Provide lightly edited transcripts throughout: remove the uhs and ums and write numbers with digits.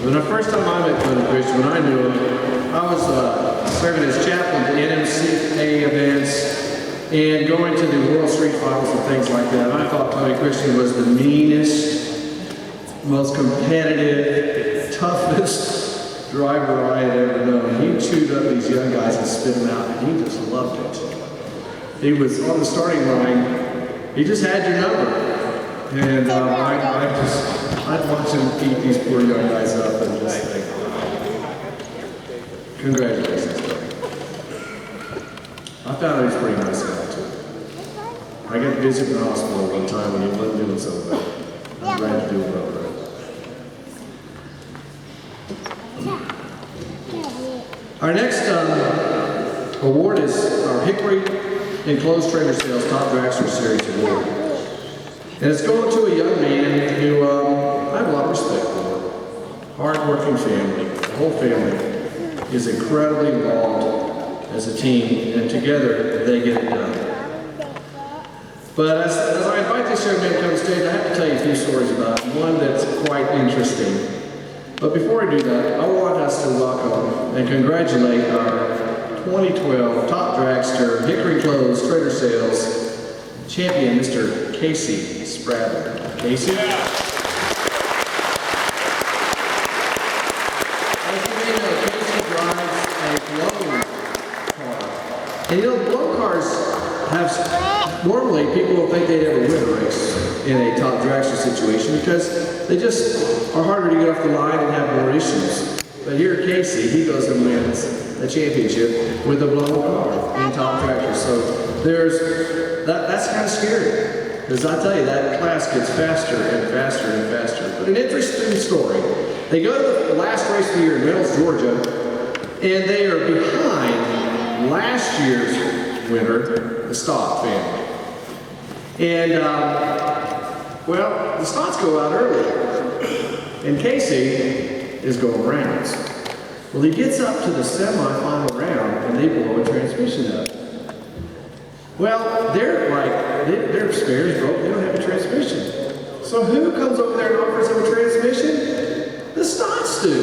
When the first time I met Tony Christian, when I knew him, I was serving as chaplain to NHRA events and going to the World Street Finals and things like that. And I thought Tony Christian was the meanest, most competitive, toughest driver I had ever known. He chewed up these young guys and spit them out, and he just loved it. He was on the starting line. He just had your number. And I'd watch him beat these poor young guys up and just think, congratulations, Tony. I found he was a pretty nice guy, too. I got to visit him in the hospital one time when he wasn't doing so well. I'm glad to do well, right? Our next award is our Hickory Enclosed Trailer Sales Top Dragster Series Award. And it's going to a young man who I have a lot of respect for. Hard-working family. The whole family is incredibly involved as a team, and together they get it done. But as I invite this young man to come to stage, I have to tell you a few stories about him. One that's quite interesting. But before I do that, I want us to welcome and congratulate our 2012 Top Dragster Hickory Closed Trailer Sales champion, Mr. Casey Spradlin. Casey? As you may know, Casey drives a blown car. And you know, blown cars have, normally people will think they'd ever win a race in a top dragster situation because they just are harder to get off the line and have more issues. But here at Casey, he goes and wins a championship with a blown car in top dragster. So that's kind of scary. Because I tell you, that class gets faster and faster and faster. But an interesting story. They go to the last race of the year in Reynolds, Georgia, and they are behind last year's winner, the Stott family. And, well, the Stotts go out early, and Casey is going rounds. Well, he gets up to the semi-final round, and they blow a transmission up. Well, their spare's broke, they don't have a transmission. So who comes over there and offers them a transmission? The Stotts do.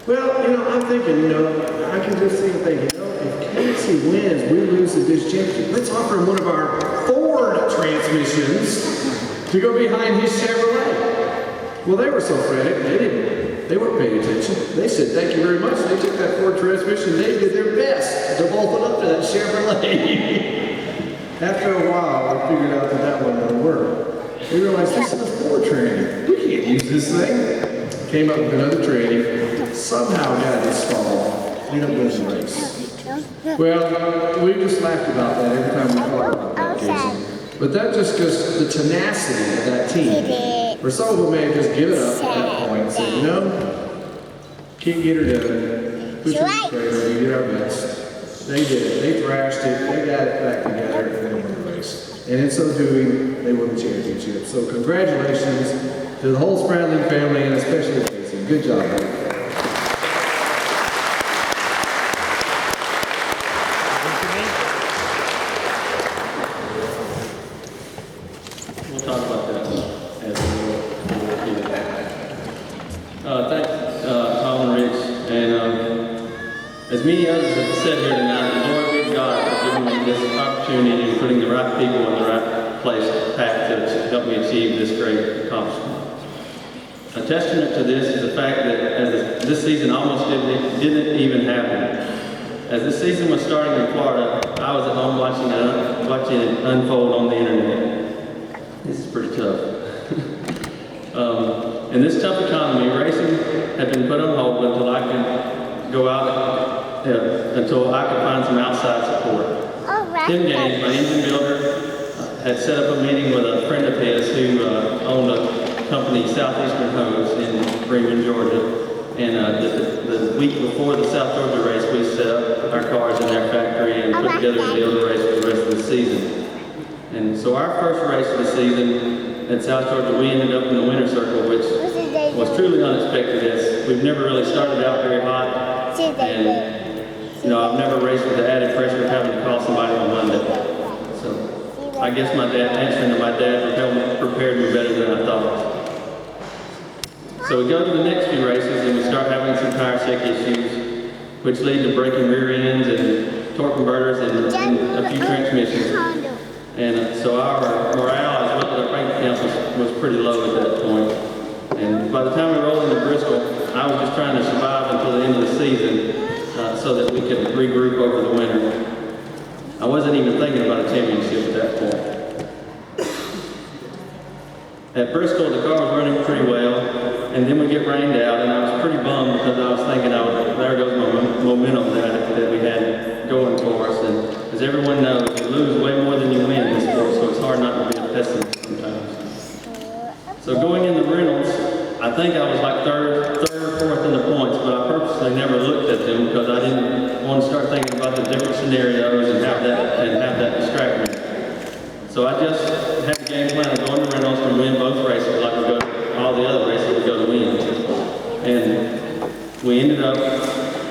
Well, you know, I'm thinking, you know, I can just see him thinking, you know, if Casey wins, we lose the dish championship. Let's offer him one of our Ford transmissions to go behind his Chevrolet. Well, they were so frantic, they weren't paying attention. They said, thank you very much. They took that Ford transmission, they did their best to bolt it up to that Chevrolet. After a while, I figured out that wasn't going to work. We realized this is a Ford tranny. We can't use this thing. Came up with another tranny, somehow got it installed, ended up winning the race. Well, we just laughed about that every time we talk about that occasion. But that just goes to the tenacity of that team. Where some of them may have just given up at that point and said, you know, can't get her done. We should pray, we did our best. They did it. They thrashed it. They got it back together, and they won the race. And in so doing, they won the championship. So congratulations to the whole Spradlin family, and especially Casey. Good job, buddy. We'll talk about that as we get it back. Thanks, Tom and Rich. And as many others have said here tonight, the Lord be God for giving me this opportunity and putting the right people in the right place path to help me achieve this great accomplishment. A testament to this is the fact that as this season almost didn't even happen. As this season was starting in Florida, I was at home watching it unfold on the internet. This is pretty tough. In this tough economy, racing had been put on hold until I could go out, until I could find some outside support. Tim Gaines, my engine builder, had set up a meeting with a friend of his who owned a company, Southeastern in Bremen, Georgia. And the week before the South Georgia race, we set up our cars in their factory and put together a deal to race for the rest of the season. And so our first race of the season at South Georgia, we ended up in the winner's circle, which was truly unexpected, as we've never really started out very hot. And, you know, I've never raced with the added pressure of having to call somebody on Monday. So I guess answering to my dad prepared me better than I thought. So we go to the next few races and we start having some tire check issues, which lead to breaking rear ends and torque converters and a few transmissions. And so our morale as well as our bank account was pretty low at that point. And by the time we rolled into Bristol, I was just trying to survive until the end of the season so that we could regroup over the winter. I wasn't even thinking about a championship at that point. At Bristol, the car was running pretty well, and then we get rained out, and I was pretty bummed because I was thinking, there goes my momentum that we had going for us. And as everyone knows, you lose way more than you win in this sport, so it's hard not to be a pessimist sometimes. So going in the Reynolds, I think I was like third or fourth in the points, but I purposely never looked at them because I didn't want to start thinking about the different scenarios and have that distract me. So I just had the game plan of going to Reynolds and win both races like we go to all the other races we go to win. And we ended up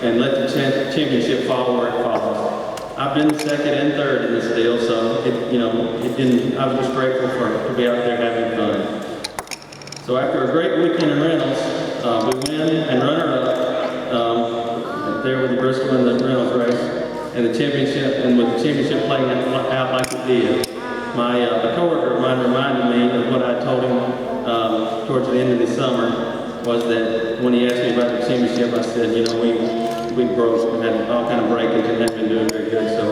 and let the championship fall where it falls. I've been second and third in this deal, so I was just grateful to be out there having fun. So after a great weekend in Reynolds, we win and runner-up there with the Bristol and the Reynolds race, and the championship, and with the championship playing out like it did. A coworker of mine reminded me of what I told him towards the end of the summer, was that when he asked me about the championship, I said, we broke, we had all kind of breakage and hadn't been doing very good, so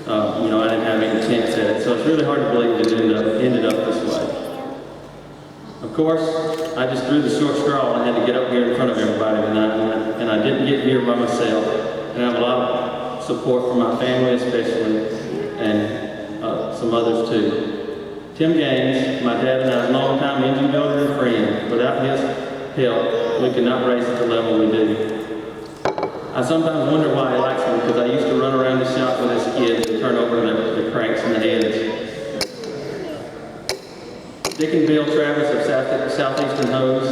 I didn't have any chance at it. So it's really hard to believe it ended up this way. Of course, I just threw the short straw and I had to get up here in front of everybody tonight, and I didn't get here by myself. And I have a lot of support from my family especially, and some others too. Tim Gaines, my dad and I's longtime engine builder and friend. Without his help, we could not race at the level we do. I sometimes wonder why he likes me, because I used to run around the shop with his kids and turn over the cranks and the heads. Dick and Bill Travis of Southeastern Hose.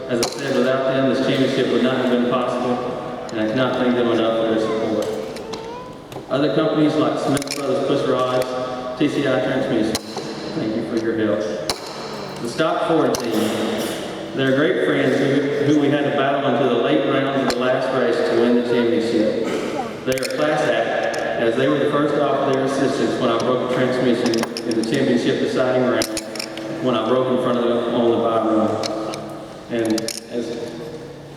As I said, without them, this championship would not have been possible, and I cannot thank them enough for their support. Other companies like Smith Brothers Push Rods, TCI Transmission, thank you for your help. The Stock Ford team, they're great friends who we had to battle into the late rounds of the last race to win the championship. They are a class act, as they were the first to offer their assistance when I broke the transmission in the championship deciding round, when I broke in front of them on the bye run. And as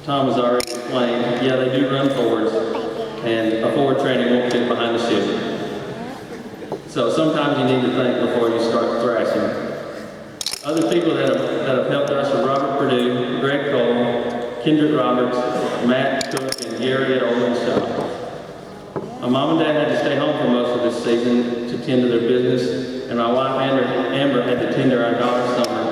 Tom has already explained, yeah, they do run forwards, and a forward training won't fit behind the shifter. So sometimes you need to think before you start thrashing. Other people that have helped us are Robert Purdue, Greg Cole, Kendrick Roberts, Matt Cook, and Gary at Oldman Shop. My mom and dad had to stay home for most of this season to tend to their business, and my wife Amber had to tend to our daughter Summer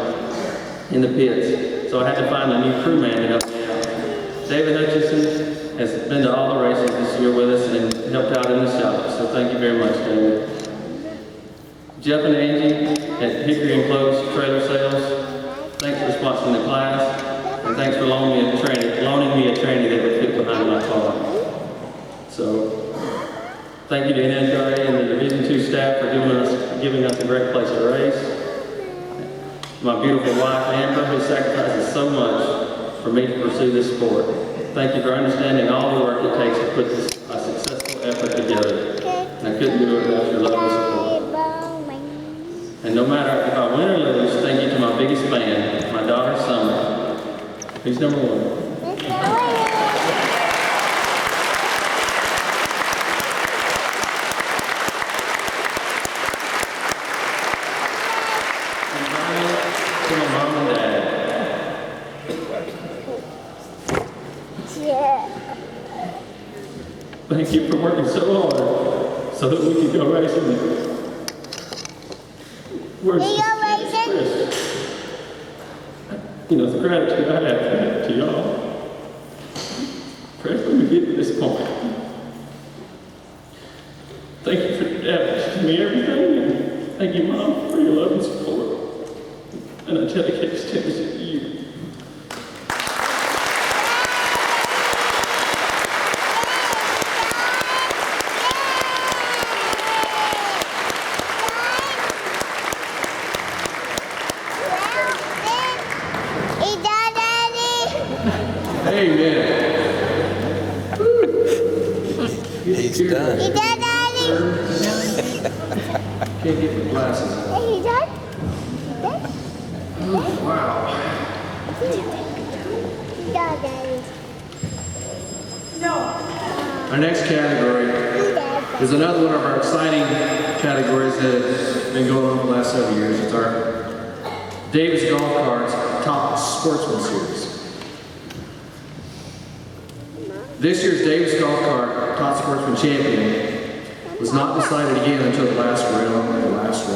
in the pits. So I had to find a new crewman to help me out. David Hutchinson has been to all the races this year with us and helped out in the shop, so thank you very much, David. Jeff and Angie at Hickory and Close Trailer Sales, thanks for sponsoring the class, and thanks for loaning me a tranny that would fit behind my car. So, thank you to NHRA and the Division II staff for giving us a great place to race. My beautiful wife, Amber, who sacrifices so much for me to pursue this sport. Thank you for understanding all the work it takes to put a successful effort together. And I couldn't do it without your love and support. And no matter if I win or lose, thank you to my biggest fan, my daughter Summer. Who's number one? And finally, to my mom and dad. Thank you for working so hard so that we could go racing. Words the gratitude I have to y'all for helping me get to this point. Thank you for your dad teaching me everything, and thank you, Mom, for your love and support. And I dedicate this championship to you. Amen. He's done. You done, Daddy? Can't get my glasses. Hey, you done? Wow. You done, Daddy? Our next category is another one of our exciting categories that has been going on for the last several years. It's our Davis Golf Carts Top Sportsman Series. This year's Davis Golf Cart Top Sportsman Champion was not decided again until the last round